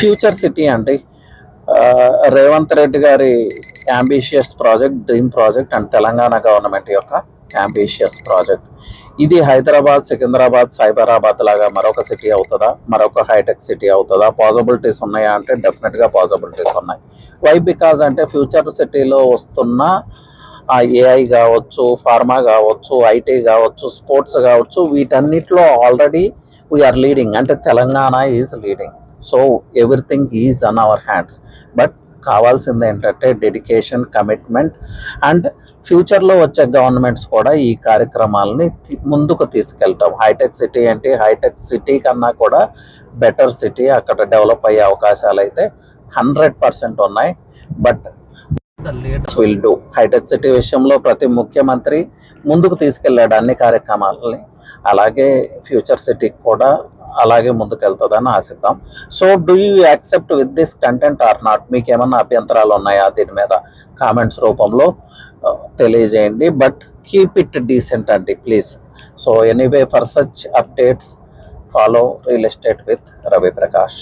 Future city అండి. రేవంత్ రెడ్డి గారి ambitious project, dream project and Telangana government యొక్క అంబిషియస్ ప్రాజెక్ట్. ఇది హైదరాబాద్, సికింద్రాబాద్, సైబరాబాద్ లాగా మరొక సిటీ అవుతుందా, మరొక హైటెక్ సిటీ అవుతుందా? పాసిబిలిటీస్ ఉన్నాయా అంటే డెఫినెట్గా పాసిబిలిటీస్ ఉన్నాయి. వై? బికాజ్ అంటే ఫ్యూచర్ సిటీలో వస్తున్న ఏఐ కావచ్చు, ఫార్మా కావచ్చు, ఐటీ కావచ్చు, స్పోర్ట్స్ కావచ్చు, వీటన్నిటిలో ఆల్రెడీ వీఆర్ లీడింగ్. అంటే Telangana is leading. So everything is on our hands. But కావాల్సింది ఏంటంటే డెడికేషన్, కమిట్మెంట్ అండ్ ఫ్యూచర్లో వచ్చే గవర్నమెంట్స్ కూడా ఈ కార్యక్రమాలని ముందుకు తీసుకెళ్తాం. హైటెక్ సిటీ అంటే హైటెక్ సిటీ కన్నా కూడా బెటర్ సిటీ, అక్కడ డెవలప్ అయ్యే అవకాశాలు అయితే 100% ఉన్నాయి. But the leaders will do. Hitech City విషయంలో ప్రతి ముఖ్యమంత్రి ముందుకు తీసుకెళ్లాడు అన్ని కార్యక్రమాలని. అలాగే ఫ్యూచర్ సిటీకి కూడా అలాగే ముందుకెళ్తుందని ఆశిద్దాం. So do you accept with this content or not? మీకు ఏమన్నా అభ్యంతరాలు ఉన్నాయా? దీని మీద కామెంట్స్ రూపంలో తెలియజేయండి. బట్ కీప్ ఇట్ డీసెంట్ అండి, please. So anyway, for such updates follow real estate with Ravi Prakash.